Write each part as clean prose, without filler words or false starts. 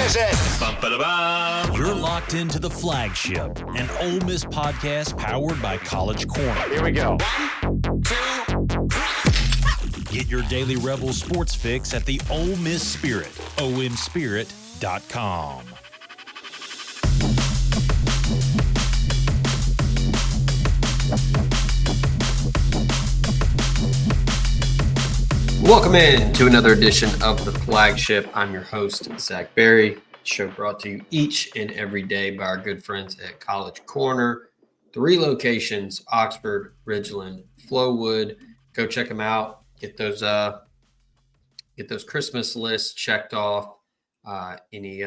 is it? You're locked into the Flagship, an Ole Miss podcast powered by College Corner. Here we go. 1, 2, 3. Get your daily Rebel sports fix at the Ole Miss Spirit, omspirit.com. Welcome in to another edition of the Flagship. I'm your host, Zach Berry. Show brought to you each and every day by our good friends at College Corner. 3 locations: Oxford, Ridgeland, Flowood. Go check them out. Get those Christmas lists checked off. Any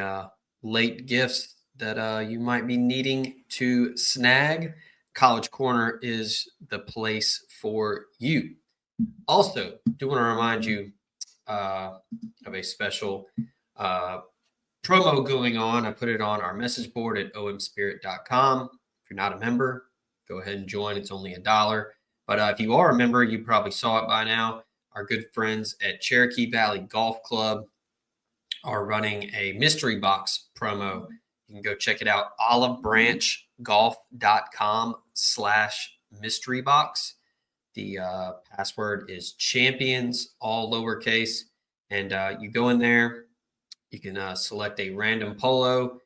late gifts that you might be needing to snag, College Corner is the place for you. Also, do want to remind you of a special promo going on. I put it on our message board at omspirit.com. If you're not a member, go ahead and join. It's only $1. But if you are a member, you probably saw it by now. Our good friends at Cherokee Valley Golf Club are running a mystery box promo. You can go check it out, olivebranchgolf.com/mysterybox. The password is champions, all lowercase. And you go in there, you can select a random polo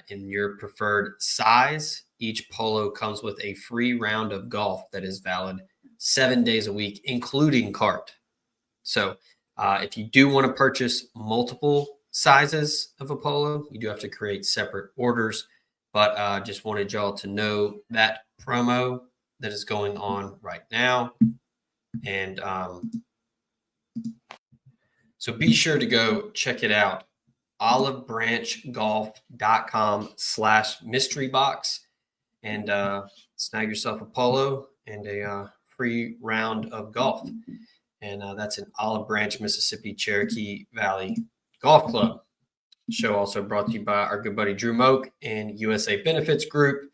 in your preferred size. Each polo comes with a free round of golf that is valid 7 days a week, including cart. So if you do want to purchase multiple sizes of a polo, you do have to create separate orders. But just wanted y'all to know that promo that is going on right now. And so be sure to go check it out, olivebranchgolf.com/mysterybox, and snag yourself a polo and a free round of golf. And that's in Olive Branch, Mississippi, Cherokee Valley Golf Club. Show also brought to you by our good buddy Drew Moak and USA Benefits Group.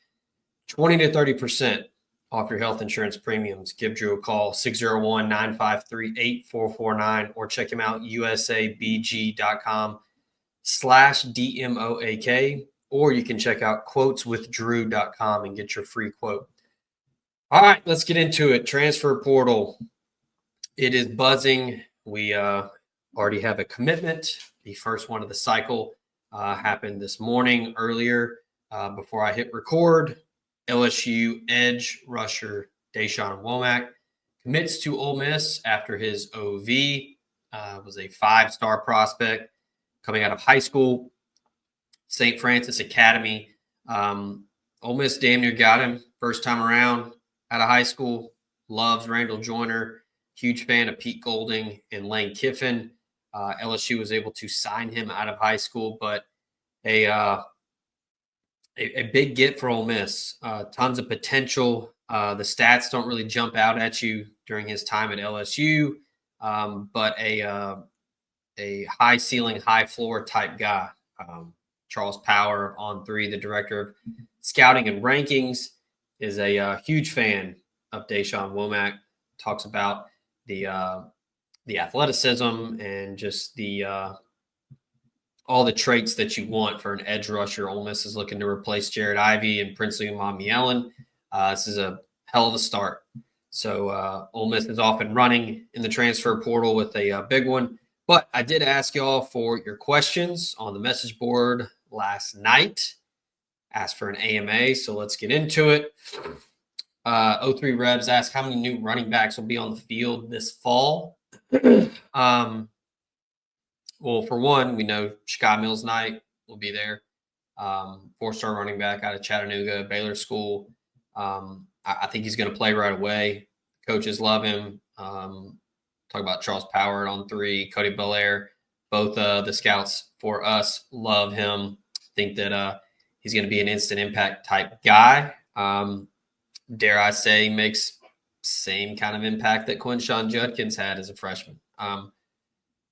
20 to 30% off your health insurance premiums. Give Drew a call, 601-953-8449, or check him out, usabg.com/DMOAK, or you can check out quoteswithdrew.com and get your free quote. All right, let's get into it. Transfer portal. It is buzzing. We already have a commitment. The first one of the cycle happened this morning earlier before I hit record. LSU edge rusher Da'Shawn Womack commits to Ole Miss after his OV. Was a 5-star prospect coming out of high school, St. Francis Academy. Ole Miss damn near got him first time around out of high school. Loves Randall Joyner. Huge fan of Pete Golding and Lane Kiffin. LSU was able to sign him out of high school, but a big get for Ole Miss. Tons of potential. The stats don't really jump out at you during his time at LSU, but a high ceiling, high floor type guy. Charles Power on 3, the director of scouting and rankings, is a huge fan of Da'Shawn Womack. Talks about the athleticism and just the all the traits that you want for an edge rusher. Ole Miss is looking to replace Jared Ivey and Princely Umamuelen. This is a hell of a start. So Ole Miss is off and running in the transfer portal with a big one. But I did ask y'all for your questions on the message board last night. Asked for an AMA, so let's get into it. 03 Rebs asked how many new running backs will be on the field this fall. Well, for one, we know Sky Mills Knight will be there. 4-star running back out of Chattanooga, Baylor School. I think he's going to play right away. Coaches love him. Talk about Charles Power on 3, Cody Belair. Both the scouts for us love him. Think that he's going to be an instant impact type guy. Dare I say, makes same kind of impact that Quinshon Judkins had as a freshman.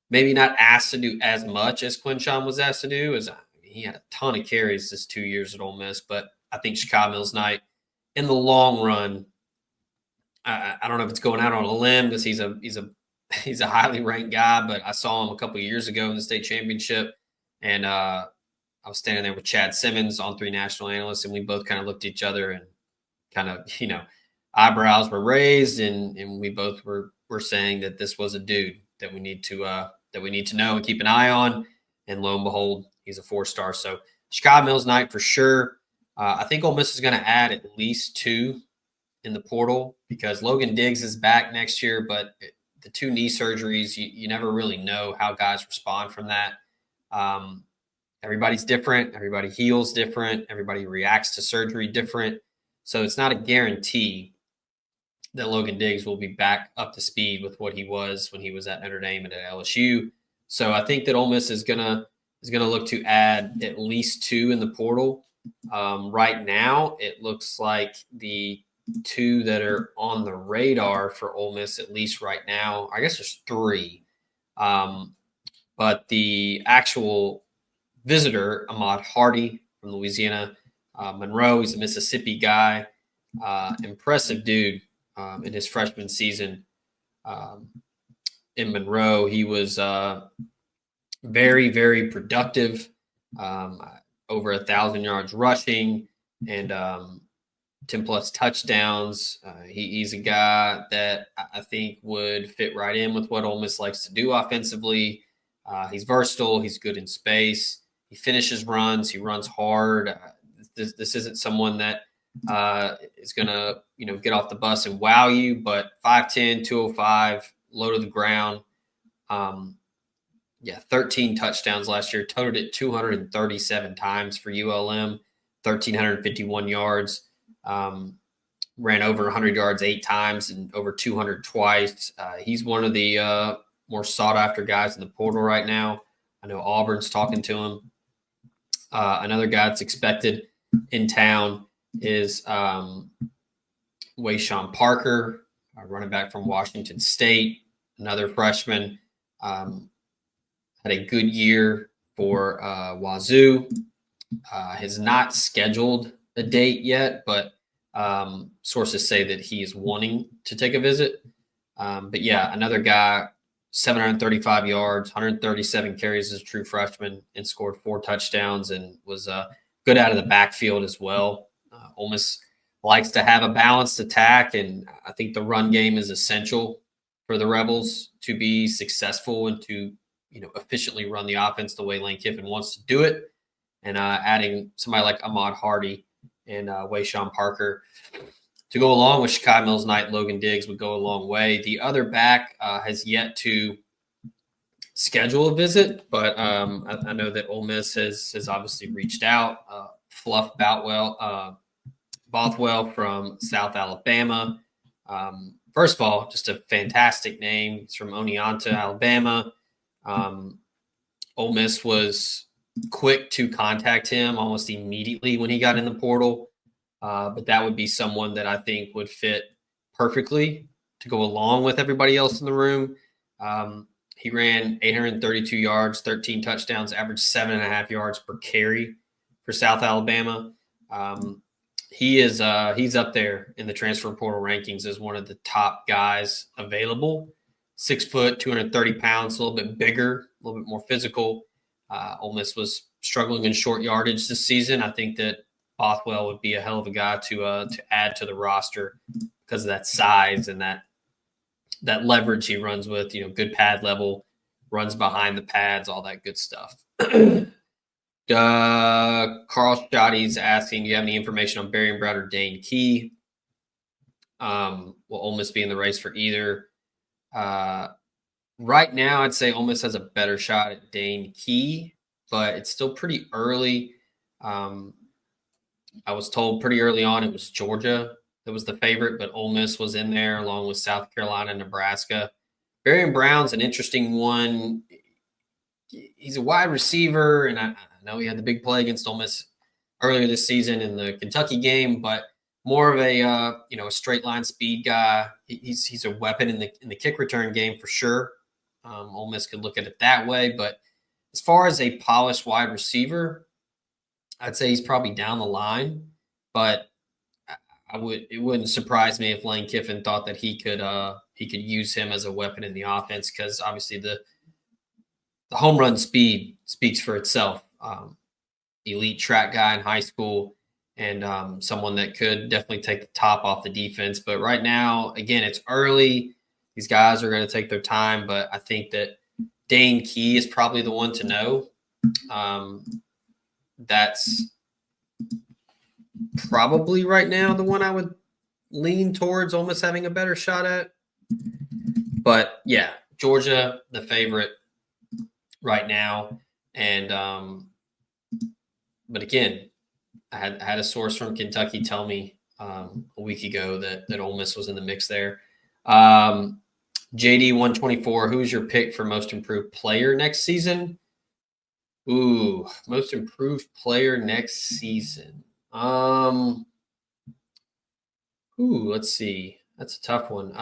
Maybe not asked to do as much as Quinshon was asked to do. He had a ton of carries this 2 years at Ole Miss, but I think Chicago Mills Knight, in the long run, I don't know if it's going out on a limb because he's a highly ranked guy, but I saw him a couple of years ago in the state championship, and I was standing there with Chad Simmons, On Three national analysts, and we both kind of looked at each other and kind of, eyebrows were raised, and we both were saying that this was a dude that we need to know and keep an eye on. And lo and behold, he's a 4-star. So Sky Mills night for sure. I think Ole Miss is going to add at least 2 in the portal because Logan Diggs is back next year, but the 2 knee surgeries, you never really know how guys respond from that. Everybody's different. Everybody heals different. Everybody reacts to surgery different. So it's not a guarantee that Logan Diggs will be back up to speed with what he was when he was at Notre Dame and at LSU. So I think that Ole Miss is gonna look to add at least 2 in the portal. Right now, it looks like the 2 that are on the radar for Ole Miss, at least right now, I guess there's 3. But the actual visitor, Ahmad Hardy from Louisiana Monroe, he's a Mississippi guy, impressive dude in his freshman season in Monroe. He was very, very productive, over 1,000 yards rushing and 10-plus touchdowns. He's a guy that I think would fit right in with what Ole Miss likes to do offensively. He's versatile. He's good in space. He finishes runs. He runs hard. This isn't someone that is going to, get off the bus and wow you, but 5'10", 205, low to the ground. 13 touchdowns last year, totaled it 237 times for ULM, 1,351 yards, ran over 100 yards 8 times and over 200 twice. He's one of the more sought-after guys in the portal right now. I know Auburn's talking to him. Another guy that's expected in town is Wayshawn Parker, running back from Washington State, another freshman. Had a good year for Wazoo. Has not scheduled a date yet, but sources say that he is wanting to take a visit. But yeah, another guy, 735 yards, 137 carries as a true freshman, and scored 4 touchdowns and was good out of the backfield as well. Ole Miss likes to have a balanced attack, and I think the run game is essential for the Rebels to be successful and to efficiently run the offense the way Lane Kiffin wants to do it. And adding somebody like Ahmad Hardy and Wayshawn Parker to go along with Sky Mills Knight, Logan Diggs would go a long way. The other back has yet to schedule a visit, but I know that Ole Miss has obviously reached out. Fluff Bothwell from South Alabama. First of all, just a fantastic name. He's from Oneonta, Alabama. Ole Miss was quick to contact him almost immediately when he got in the portal. But that would be someone that I think would fit perfectly to go along with everybody else in the room. He ran 832 yards, 13 touchdowns, averaged 7.5 yards per carry for South Alabama. He's up there in the transfer portal rankings as one of the top guys available. 6 foot, 230 pounds, a little bit bigger, a little bit more physical. Ole Miss was struggling in short yardage this season. I think that Bothwell would be a hell of a guy to add to the roster because of that size and that leverage he runs with. Good pad level, runs behind the pads, all that good stuff. Carl Schotty's asking, do you have any information on Barian Brown or Dane Key? Will Ole Miss be in the race for either? Right now, I'd say Ole Miss has a better shot at Dane Key, but it's still pretty early. I was told pretty early on it was Georgia that was the favorite, but Ole Miss was in there along with South Carolina and Nebraska. Barian Brown's an interesting one. He's a wide receiver, and I know he had the big play against Ole Miss earlier this season in the Kentucky game, but more of a a straight line speed guy. He's a weapon in the kick return game for sure. Ole Miss could look at it that way, but as far as a polished wide receiver, I'd say he's probably down the line. But it wouldn't surprise me if Lane Kiffin thought that he could use him as a weapon in the offense because obviously the home run speed speaks for itself. elite track guy in high school and someone that could definitely take the top off the defense. But right now, again, it's early. These guys are going to take their time, but I think that Dane Key is probably the one to know. That's probably right now the one I would lean towards almost having a better shot at. But yeah, Georgia, the favorite right now. And but again, I had a source from Kentucky tell me a week ago that Ole Miss was in the mix there. JD 124, who's your pick for most improved player next season? Ooh, most improved player next season. Let's see. That's a tough one.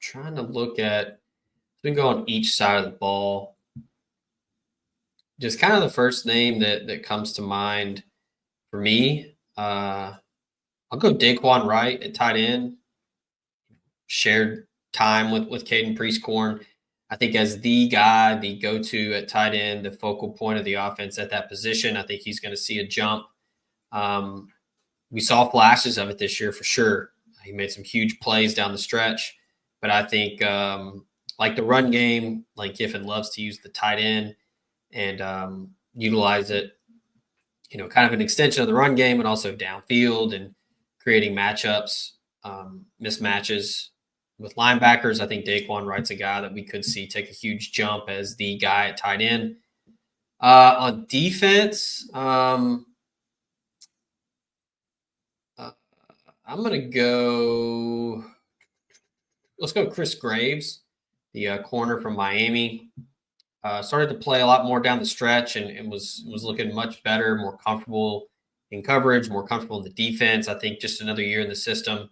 Trying to look at, we can go on each side of the ball. Just kind of the first name that comes to mind for me. I'll go Daquan Wright at tight end. Shared time with Caden Priestcorn. I think as the guy, the go-to at tight end, the focal point of the offense at that position, I think he's going to see a jump. We saw flashes of it this year for sure. He made some huge plays down the stretch. But I think like the run game, like Kiffin loves to use the tight end and utilize it, kind of an extension of the run game and also downfield and creating matchups, mismatches with linebackers. I think Daquan Wright's a guy that we could see take a huge jump as the guy at tight end. On defense, I'm going to go – let's go Chris Graves, the corner from Miami. Started to play a lot more down the stretch and was looking much better, more comfortable in coverage, more comfortable in the defense. I think just another year in the system,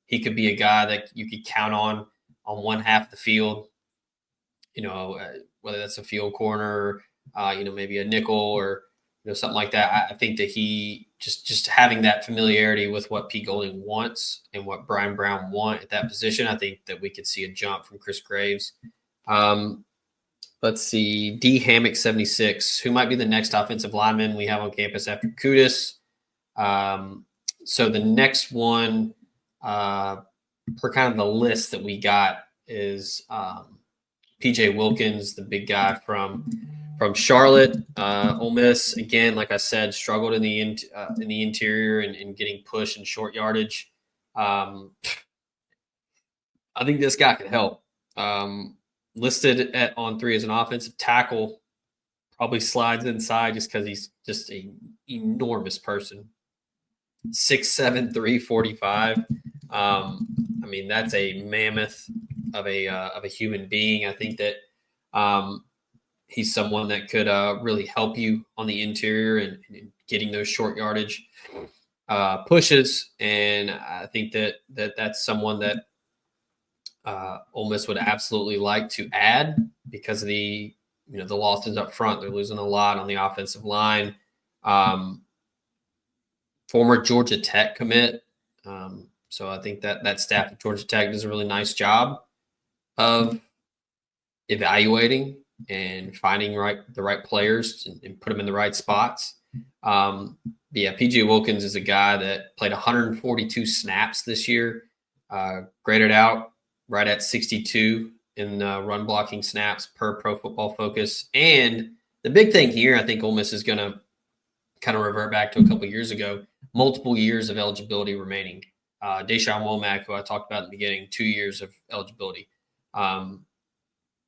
he could be a guy that you could count on one half of the field, whether that's a field corner, maybe a nickel or something like that. I think that he just having that familiarity with what Pete Golding wants and what Brian Brown want at that position, I think that we could see a jump from Chris Graves. Let's see, D Hammock 76, who might be the next offensive lineman we have on campus after Kudus. So the next one per kind of the list that we got is PJ Wilkins, the big guy from Charlotte. Ole Miss, again, like I said, struggled in the interior and getting pushed in short yardage. I think this guy could help. Listed on 3 as an offensive tackle, probably slides inside just because he's just an enormous person. 6'7", 345. That's a mammoth of a human being. I think that he's someone that could really help you on the interior and getting those short yardage pushes. And I think that's someone that Ole Miss would absolutely like to add because of the losses up front. They're losing a lot on the offensive line. Former Georgia Tech commit. So I think that staff at Georgia Tech does a really nice job of evaluating and finding the right players and put them in the right spots. PJ Wilkins is a guy that played 142 snaps this year, graded out right at 62 in run blocking snaps per Pro Football Focus. And the big thing here, I think Ole Miss is going to kind of revert back to a couple of years ago, multiple years of eligibility remaining. Da'Shawn Womack, who I talked about in the beginning, 2 years of eligibility.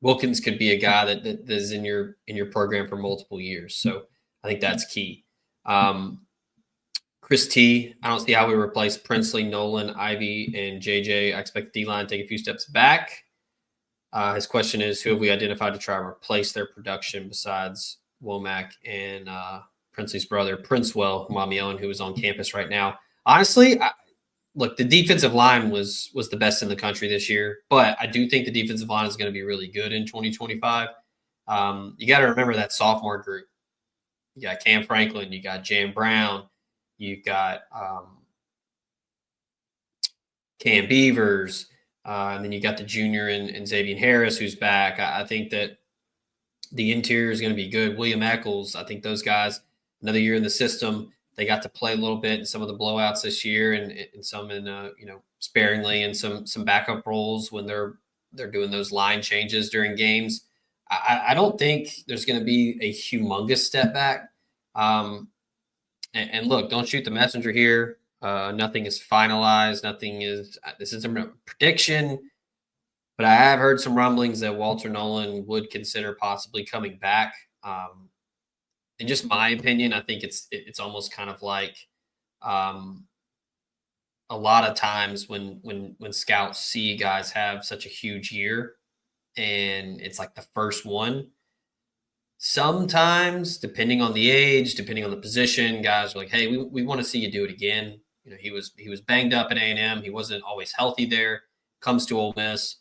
Wilkins could be a guy that is in your program for multiple years. So I think that's key. Chris T, I don't see how we replace Princely, Nolan, Ivy, and JJ. I expect the D-line to take a few steps back. His question is, who have we identified to try and replace their production besides Womack and Princely's brother, Princewell, whom I'm yelling, who is on campus right now? Honestly, look, the defensive line was the best in the country this year, but I do think the defensive line is going to be really good in 2025. You got to remember that sophomore group. You got Cam Franklin, you got Jan Brown, you got Cam Beavers, and then you got the junior and Xavier Harris, who's back. I think that The interior is going to be good. William Eccles, I think those guys, another year in the system, they got to play a little bit in some of the blowouts this year, and some in sparingly, and some backup roles when they're doing those line changes during games. I don't think there's going to be a humongous step back. And look, don't shoot the messenger here. Nothing is finalized. This isn't a prediction, but I have heard some rumblings that Walter Nolan would consider possibly coming back. In just my opinion, I think it's almost kind of like a lot of times when scouts see guys have such a huge year and it's like the first one. Sometimes, depending on the age, depending on the position, guys are like, "Hey, we want to see you do it again." He was banged up at A&M. He wasn't always healthy there. Comes to Ole Miss,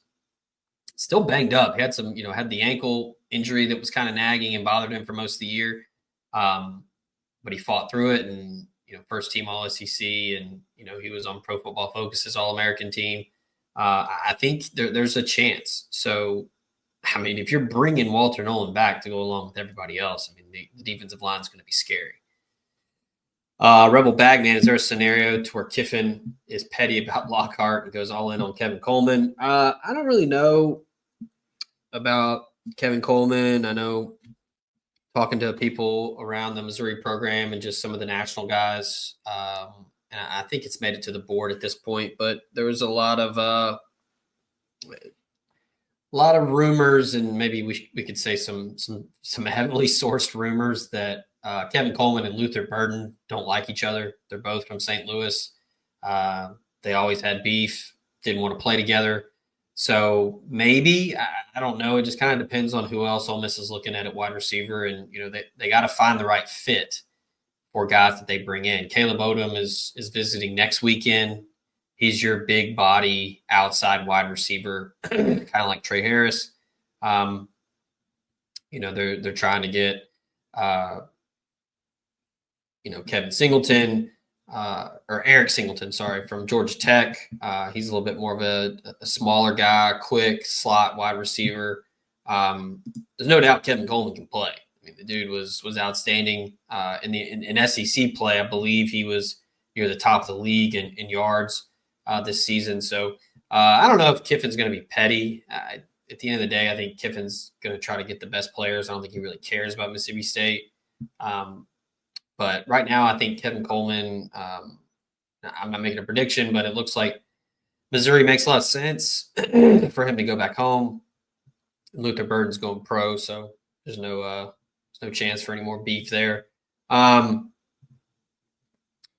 still banged up. He had had the ankle injury that was kind of nagging and bothered him for most of the year. But he fought through it, and first team All SEC, and he was on Pro Football Focus's All American team. I think there's a chance. So, I mean, if you're bringing Walter Nolan back to go along with everybody else, I mean, the defensive line is going to be scary. Rebel Bagman, is there a scenario to where Kiffin is petty about Lockhart and goes all in on Kevin Coleman? I don't really know about Kevin Coleman. I know talking to people around the Missouri program and just some of the national guys, and I think it's made it to the board at this point, but there was a lot of rumors, and maybe we could say some heavily sourced rumors that Kevin Coleman and Luther Burden don't like each other. They're both from St. Louis. They always had beef, didn't want to play together. So maybe, I don't know. It just kind of depends on who else Ole Miss is looking at wide receiver. And, they got to find the right fit for guys that they bring in. Caleb Odom is visiting next weekend. He's your big body outside wide receiver, kind of like Trey Harris. They're trying to get, Kevin Singleton, or Eric Singleton, sorry, from Georgia Tech. He's a little bit more of a smaller guy, quick slot wide receiver. There's no doubt Kevin Coleman can play. I mean, the dude was outstanding in SEC play. I believe he was near the top of the league in yards this season. So I don't know if Kiffin's going to be petty. At the end of the day, I think Kiffin's going to try to get the best players. I don't think he really cares about Mississippi State. But right now, I think Kevin Coleman, I'm not making a prediction, but it looks like Missouri makes a lot of sense for him to go back home. Luther Burden's going pro, so there's no chance for any more beef there.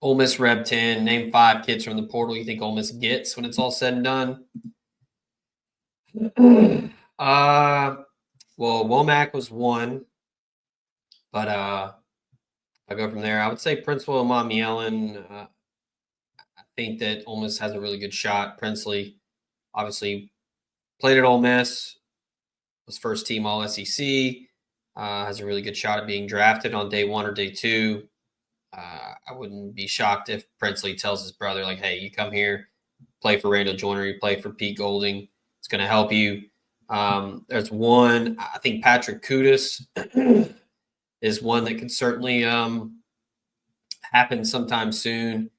Ole Miss Reb 10, name 5 kids from the portal you think Ole Miss gets when it's all said and done. Well, Womack was one, but I go from there. I would say Princeville and Momiellen. I think that Ole Miss has a really good shot. Princely, obviously, played at Ole Miss, was first team All SEC, has a really good shot at being drafted on day 1 or day 2. I wouldn't be shocked if Princely tells his brother, like, hey, you come here, play for Randall Joyner, you play for Pete Golding. It's going to help you. There's one, I think Patrick Kudus is one that could certainly happen sometime soon.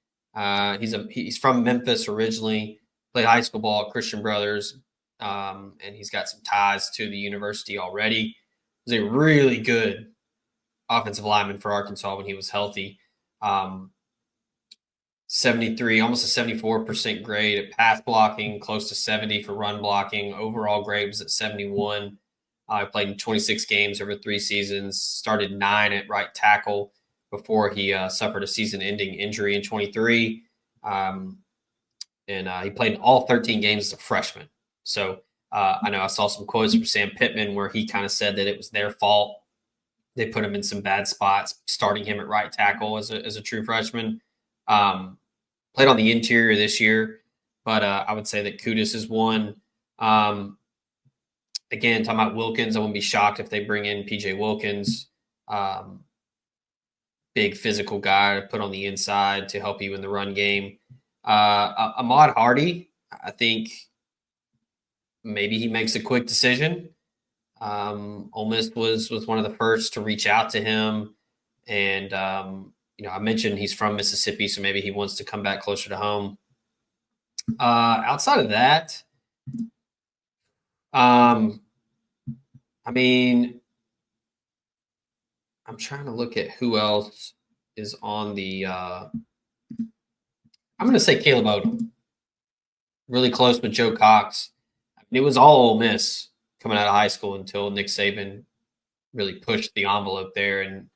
He's from Memphis originally, played high school ball at Christian Brothers, and he's got some ties to the university already. He was a really good offensive lineman for Arkansas when he was healthy. 73, almost a 74% grade at pass blocking, close to 70 for run blocking. Overall grade was at 71. I played in 26 games over 3 seasons, started 9 at right tackle before he suffered a season-ending injury in 23. And he played in all 13 games as a freshman. So I know I saw some quotes from Sam Pittman where he kind of said that it was their fault. They put him in some bad spots, starting him at right tackle as a true freshman. Played on the interior this year, but I would say that Kudus is one. Again, talking about Wilkins, I wouldn't be shocked if they bring in PJ Wilkins. Big physical guy to put on the inside to help you in the run game. Ahmad Hardy, I think maybe he makes a quick decision. Ole Miss was one of the first to reach out to him, and I mentioned he's from Mississippi, so maybe he wants to come back closer to home. Outside of that, I mean, I'm trying to look at who else is on the. I'm going to say Caleb Odom, really close with Joe Cox. I mean, it was all Ole Miss coming out of high school until Nick Saban really pushed the envelope there, and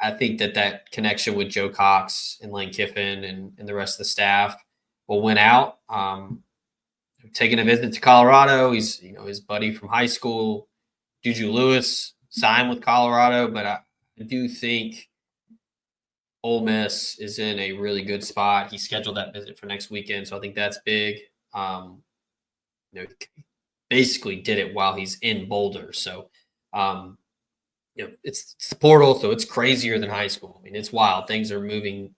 I think that connection with Joe Cox and Lane Kiffin and the rest of the staff will win out. Taking a visit to Colorado, he's his buddy from high school, Juju Lewis, signed with Colorado, but I do think Ole Miss is in a really good spot. He scheduled that visit for next weekend, so I think that's big. Basically did it while he's in Boulder, so it's the portal, so it's crazier than high school. I mean, it's wild. Things are moving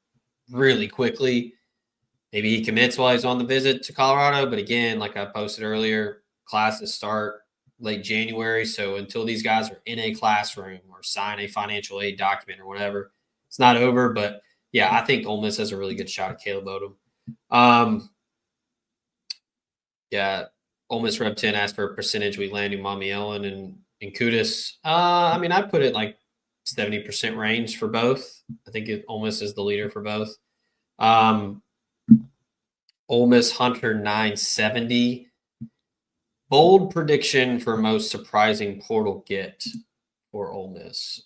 really quickly. Maybe he commits while he's on the visit to Colorado, but again, like I posted earlier, classes start late January, so until these guys are in a classroom or sign a financial aid document or whatever, it's not over. But yeah, I think Ole Miss has a really good shot at Caleb Odom. Yeah, Ole Miss Rep 10 asked for a percentage. We landed Mommy Ellen and Kudus. I mean, I put it like 70% range for both. I think Ole Miss is the leader for both. Ole Miss Hunter 970. Bold prediction for most surprising portal get for Ole Miss.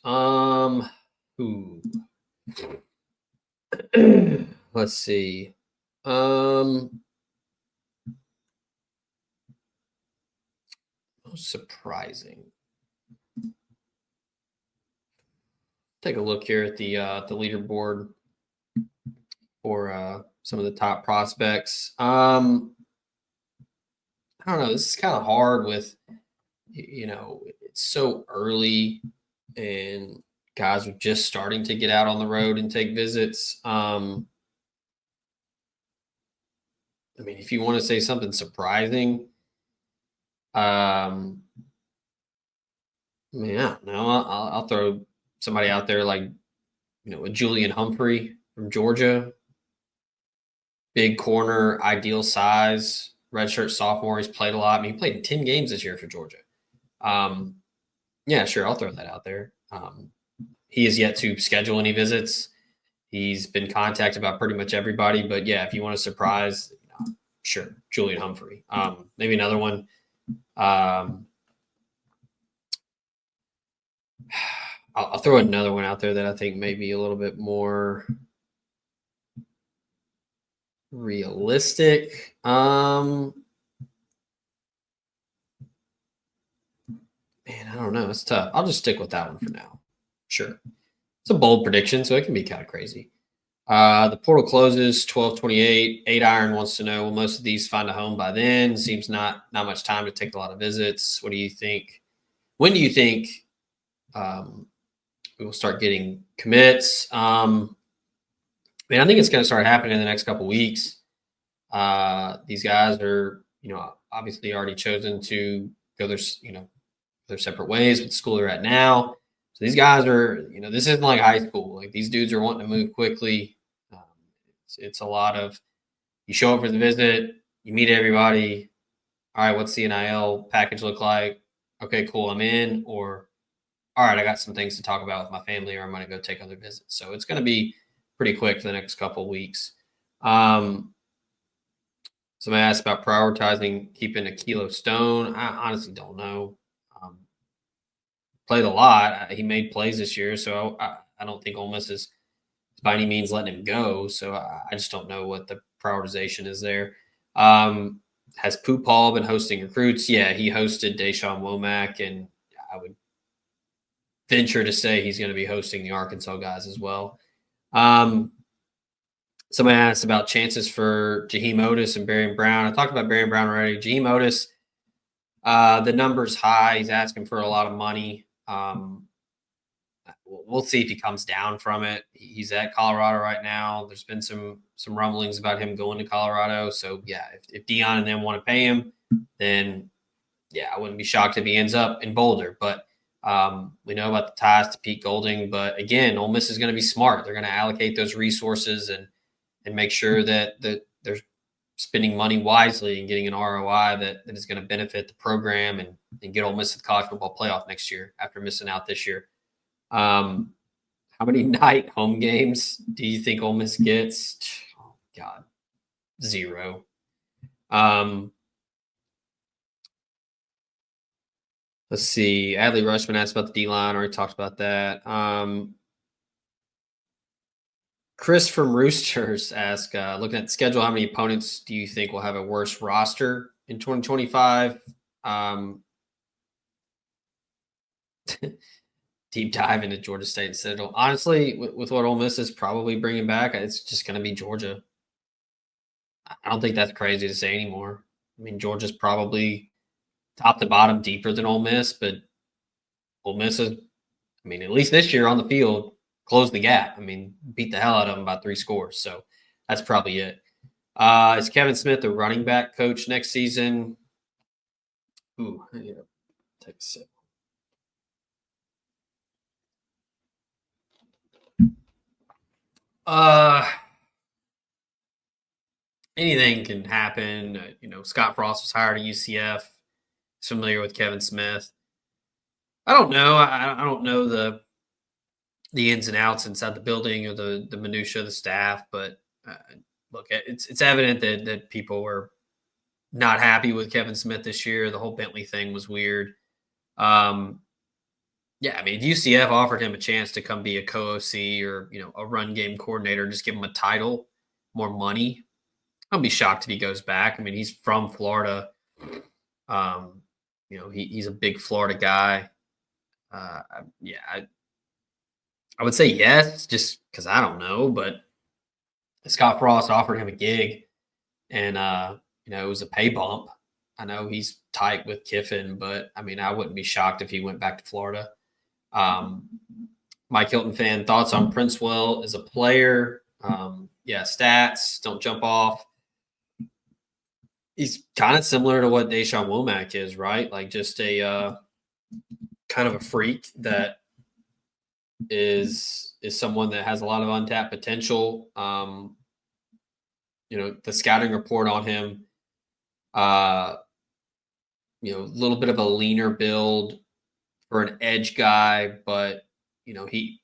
Let's see. Most surprising. Take a look here at the leaderboard for some of the top prospects. I don't know. This is kind of hard with, it's so early and guys are just starting to get out on the road and take visits. I mean, if you want to say something surprising, I mean, I don't know. I'll throw somebody out there like, a Julian Humphrey from Georgia. Big corner, ideal size, redshirt sophomore. He's played a lot. I mean, he played 10 games this year for Georgia. Yeah, sure. I'll throw that out there. He has yet to schedule any visits. He's been contacted by pretty much everybody. But yeah, if you want to surprise, sure, Julian Humphrey. Maybe another one. I'll throw another one out there that I think may be a little bit more realistic. Man, I don't know. It's tough. I'll just stick with that one for now. Sure. It's a bold prediction, so it can be kind of crazy. The portal closes 12/28. 8 Iron wants to know, will most of these find a home by then? Seems not much time to take a lot of visits. What do you think? When do you think we will start getting commits? I mean, I think it's going to start happening in the next couple of weeks. These guys are, obviously already chosen to go their separate ways with the school they're at now. So these guys are, this isn't like high school. Like these dudes are wanting to move quickly. It's a lot of, you show up for the visit, you meet everybody. All right, what's the NIL package look like? Okay, cool, I'm in. Or, all right, I got some things to talk about with my family, or I'm going to go take other visits. So it's going to be pretty quick for the next couple of weeks. Somebody asked about prioritizing keeping a Kilo Stone. I honestly don't know. Played a lot. He made plays this year, so I don't think Ole Miss is by any means letting him go. So I just don't know what the prioritization is there. Has Pooh Paul been hosting recruits? Yeah, he hosted Da'Shawn Womack, and I would venture to say he's going to be hosting the Arkansas guys as well. Somebody asked about chances for Jaheim Otis and Barry Brown. I talked about Barry Brown already. Jaheim Otis, the number's high. He's asking for a lot of money. We'll see if he comes down from it. He's at Colorado right now. There's been some rumblings about him going to Colorado. So, yeah, if Dion and them want to pay him, then yeah, I wouldn't be shocked if he ends up in Boulder. But we know about the ties to Pete Golding. But again, Ole Miss is going to be smart. They're going to allocate those resources and make sure that they're spending money wisely and getting an ROI that is going to benefit the program and get Ole Miss to the college football playoff next year after missing out this year. How many night home games do you think Ole Miss gets? Oh, God, 0. Let's see. Adley Rushman asked about the D-line. Already talked about that. Chris from Roosters asked, looking at the schedule, how many opponents do you think will have a worse roster in 2025? Deep dive into Georgia State and Citadel. Honestly, with what Ole Miss is probably bringing back, it's just going to be Georgia. I don't think that's crazy to say anymore. I mean, Georgia's probably top to bottom deeper than Ole Miss, but Ole Miss is, I mean, at least this year on the field, closed the gap. I mean, beat the hell out of them by 3 scores. So that's probably it. Is Kevin Smith the running back coach next season? Ooh, I need to take a sip. Anything can happen. Scott Frost was hired at UCF. He's familiar with Kevin Smith. I don't know. I don't know the ins and outs inside the building or the minutia of the staff, but look, it's evident that people were not happy with Kevin Smith this year. The whole Bentley thing was weird. Yeah, I mean, UCF offered him a chance to come be a co-OC or a run game coordinator, just give him a title, more money. I'll be shocked if he goes back. I mean, he's from Florida. He's a big Florida guy. Yeah, I would say yes, just because I don't know. But Scott Frost offered him a gig, and it was a pay bump. I know he's tight with Kiffin, but I mean, I wouldn't be shocked if he went back to Florida. Mike Hilton fan, thoughts on Princewell as a player? Yeah, stats, don't jump off. He's kind of similar to what Da'Shawn Womack is, right? Like just a kind of a freak that is someone that has a lot of untapped potential. The scouting report on him, a little bit of a leaner build for an edge guy, but he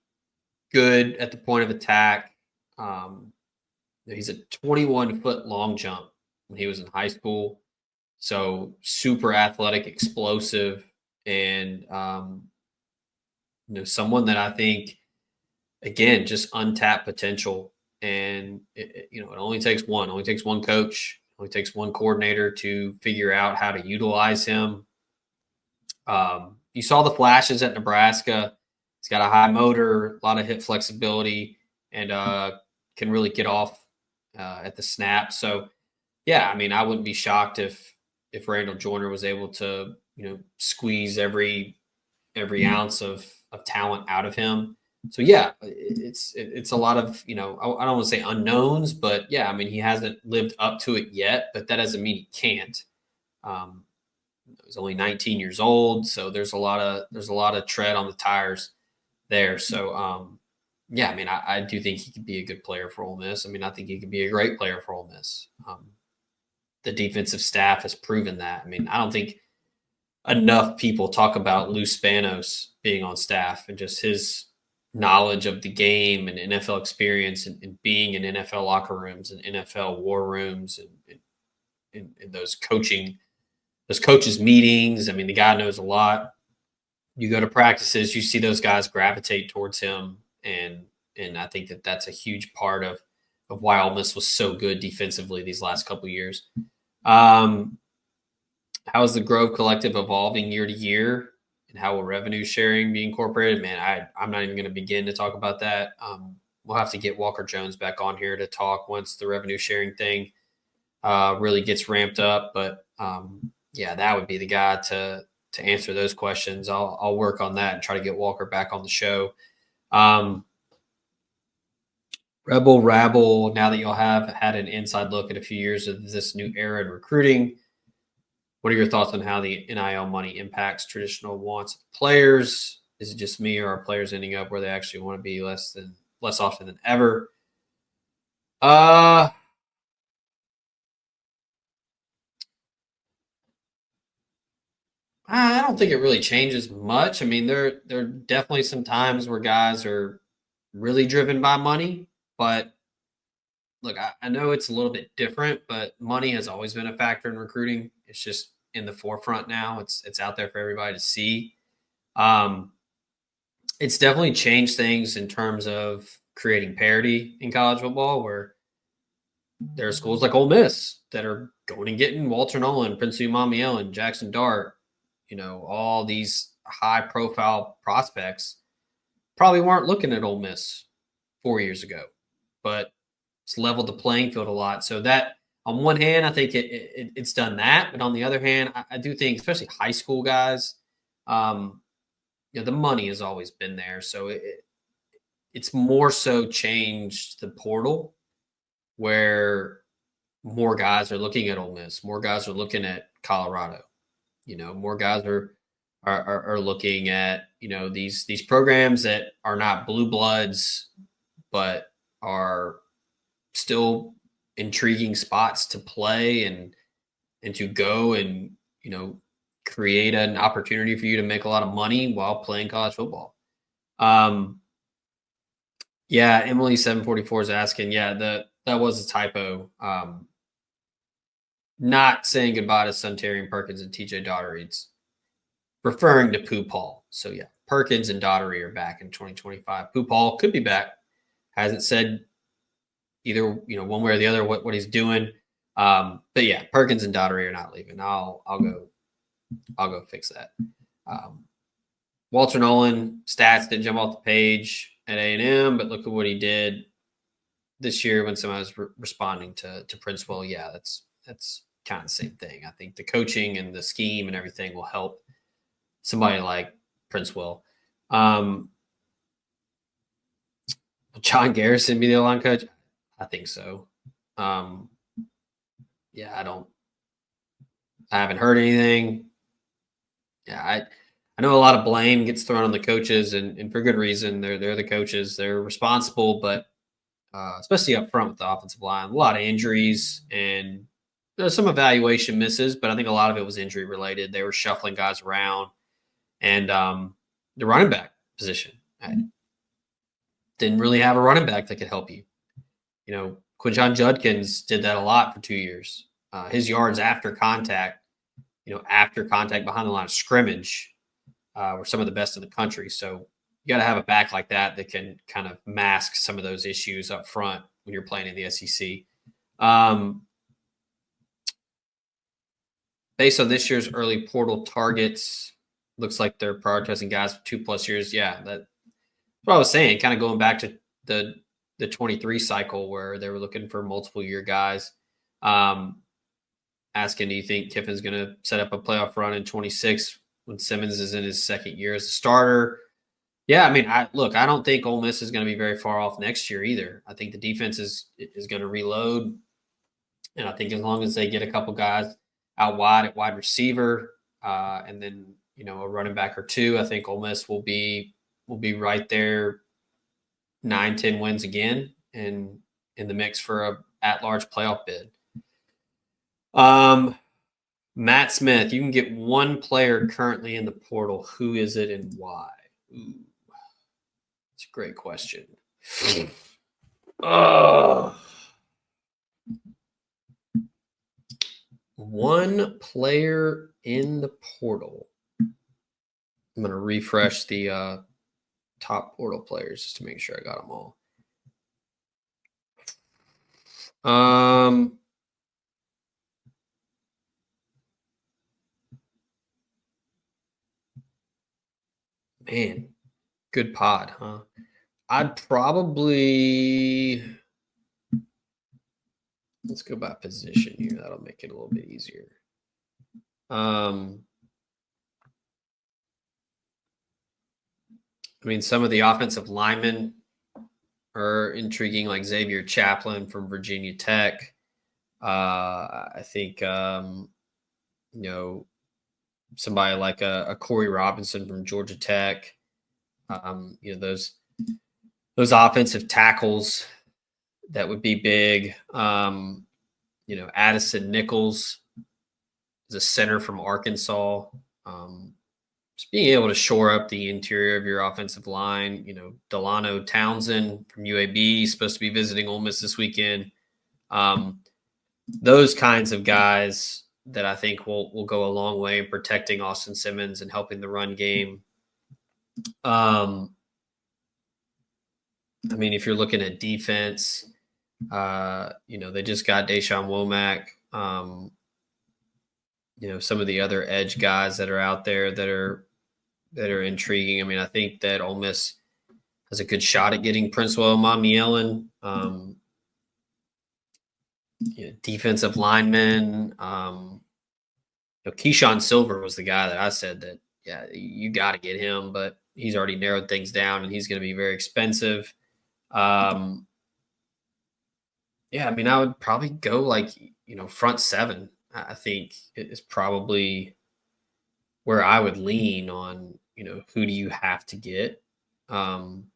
good at the point of attack. He's a 21-foot long jump when he was in high school, so super athletic, explosive, and someone that I think, again, just untapped potential. And it only takes one. It only takes one coach. It only takes one coordinator to figure out how to utilize him. You saw the flashes at Nebraska. He's got a high motor, a lot of hip flexibility, and can really get off at the snap. So, yeah, I mean, I wouldn't be shocked if Randall Joyner was able to, squeeze every ounce of talent out of him. So, yeah, it's a lot of, I don't want to say unknowns, but yeah, I mean, he hasn't lived up to it yet, but that doesn't mean he can't. He's only 19 years old, so there's a lot of tread on the tires there. So, yeah, I mean, I do think he could be a good player for Ole Miss. I mean, I think he could be a great player for Ole Miss. The defensive staff has proven that. I mean, I don't think enough people talk about Lou Spanos being on staff and just his knowledge of the game and NFL experience and being in NFL locker rooms and NFL war rooms and those coaches meetings. I mean, the guy knows a lot. You go to practices, you see those guys gravitate towards him. And I think that's a huge part of why Ole Miss was so good defensively these last couple of years. How is the Grove Collective evolving year to year, and how will revenue sharing be incorporated? Man, I'm not even going to begin to talk about that. We'll have to get Walker Jones back on here to talk once the revenue sharing thing really gets ramped up. But yeah, that would be the guy to answer those questions. I'll work on that and try to get Walker back on the show. Rebel Rabble, now that y'all have had an inside look at a few years of this new era in recruiting, What are your thoughts on how the NIL money impacts traditional wants of players? Is it just me, or are players ending up where they actually want to be less often than ever? I don't think it really changes much. I mean, there are definitely some times where guys are really driven by money, but look, I know it's a little bit different, but money has always been a factor in recruiting. It's just in the forefront now. It's out there for everybody to see. Um, it's definitely changed things in terms of creating parity in college football, where there are schools like Ole Miss that are going and getting Walter Nolan, Prince Umamiel, and Jackson Dart. All these high profile prospects probably weren't looking at Ole Miss 4 years ago, but it's leveled the playing field a lot. So that, on one hand, I think it's done that, but on the other hand, I do think, especially high school guys, the money has always been there. So it's more so changed the portal, where more guys are looking at Ole Miss, more guys are looking at Colorado. More guys are looking at these programs that are not blue bloods, but are still intriguing spots to play and to go and create an opportunity for you to make a lot of money while playing college football. Yeah, Emily 744 is asking. Yeah, that was a typo. Not saying goodbye to Suntarian Perkins and TJ Daughtery. It's referring to Pooh Paul. So yeah, Perkins and Daughtery are back in 2025. Pooh Paul could be back. Hasn't said either, one way or the other what he's doing. But yeah, Perkins and Daughtery are not leaving. I'll go fix that. Walter Nolan stats didn't jump off the page at A&M, but look at what he did this year when somebody was responding to Princewell. Yeah, that's kind of the same thing. I think the coaching and the scheme and everything will help somebody like Princewell. John Garrison be the line coach? I think so. Yeah, I haven't heard anything. Yeah, I know a lot of blame gets thrown on the coaches, and for good reason. They're the coaches. They're responsible, but especially up front with the offensive line, a lot of injuries, and there's some evaluation misses, but I think a lot of it was injury related. They were shuffling guys around, and the running back position, I didn't really have a running back that could help you. Quinshon Judkins did that a lot for 2 years. His yards after contact behind the line of scrimmage, were some of the best in the country. So you got to have a back like that can kind of mask some of those issues up front when you're playing in the SEC. Based on this year's early portal targets, looks like they're prioritizing guys for 2+ years. Yeah, that's what I was saying, kind of going back to the 23 cycle where they were looking for multiple year guys. Asking, do you think Kiffin's going to set up a playoff run in 26 when Simmons is in his second year as a starter? Yeah, I mean, I don't think Ole Miss is going to be very far off next year either. I think the defense is going to reload, and I think as long as they get a couple guys out wide at wide receiver, and then a running back or two, I think Ole Miss will be right there, 9-10 wins again, and in the mix for a at-large playoff bid. Matt Smith, you can get one player currently in the portal. Who is it and why? Ooh, that's a great question. One player in the portal. I'm going to refresh the top portal players just to make sure I got them all. Man, good pod, huh? I'd probably, let's go by position here. That'll make it a little bit easier. I mean, some of the offensive linemen are intriguing, like Xavier Chaplin from Virginia Tech. I think, somebody like a Corey Robinson from Georgia Tech. Those offensive tackles that would be big. Addison Nichols is a center from Arkansas. Just being able to shore up the interior of your offensive line. Delano Townsend from UAB is supposed to be visiting Ole Miss this weekend. Those kinds of guys that I think will go a long way in protecting Austin Simmons and helping the run game. If you're looking at defense, they just got Da'Shawn Womack. Some of the other edge guys that are out there that are intriguing. I think that Ole Miss has a good shot at getting Princewell Mamielen. Defensive linemen. Keyshawn Silver was the guy that I said that, you got to get him, but he's already narrowed things down and he's going to be very expensive. I would probably go front seven. I think is probably where I would lean on, who do you have to get? Running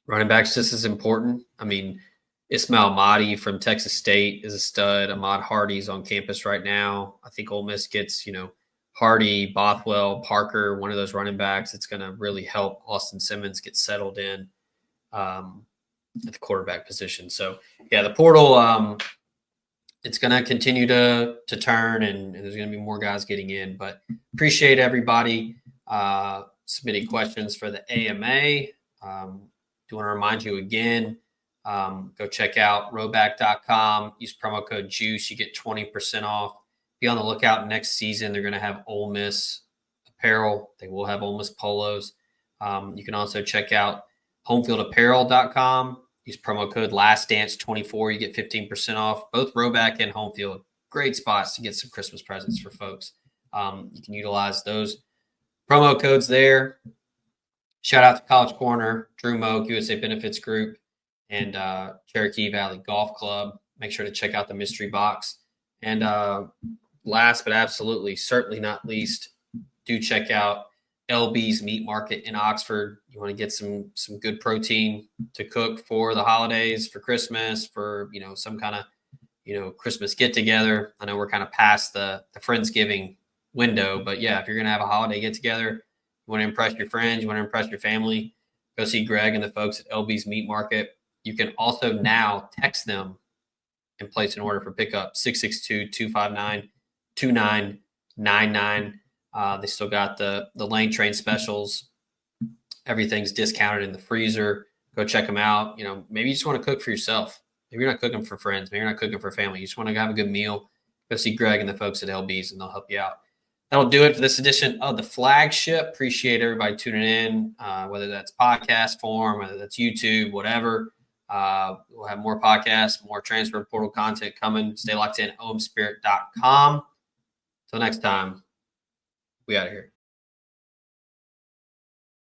backs just as important. Ismail Mahdi from Texas State is a stud. Ahmad Hardy's on campus right now. I think Ole Miss gets, Hardy, Bothwell, Parker, one of those running backs. It's going to really help Austin Simmons get settled in at the quarterback position. So, the portal, it's going to continue to turn, and there's going to be more guys getting in. But appreciate everybody submitting questions for the AMA. Do want to remind you again, go check out roback.com. Use promo code JUICE. You get 20% off. Be on the lookout next season. They're going to have Ole Miss apparel. They will have Ole Miss polos. You can also check out homefieldapparel.com. Use promo code LASTDANCE24. You get 15% off. Both Roback and Homefield, great spots to get some Christmas presents for folks. You can utilize those promo codes there. Shout out to College Corner, Drew Moak, USA Benefits Group, and Cherokee Valley Golf Club. Make sure to check out the mystery box. And last but absolutely, certainly not least, do check out LB's Meat Market in Oxford. You want to get some good protein to cook for the holidays, for Christmas, for some kind of Christmas get together. I know we're kind of past the Friendsgiving window, but if you're gonna have a holiday get together, you want to impress your friends, you want to impress your family, go see Greg and the folks at LB's Meat Market. You can also now text them and place an order for pickup, 662-259-2999. They still got the lane train specials. Everything's discounted in the freezer. Go check them out. Maybe you just want to cook for yourself. Maybe you're not cooking for friends. Maybe you're not cooking for family. You just want to have a good meal. Go see Greg and the folks at LB's, and they'll help you out. That'll do it for this edition of the Flagship. Appreciate everybody tuning in, whether that's podcast form, whether that's YouTube, whatever. We'll have more podcasts, more transfer portal content coming. Stay locked in, omspirit.com. Until next time, we out of here.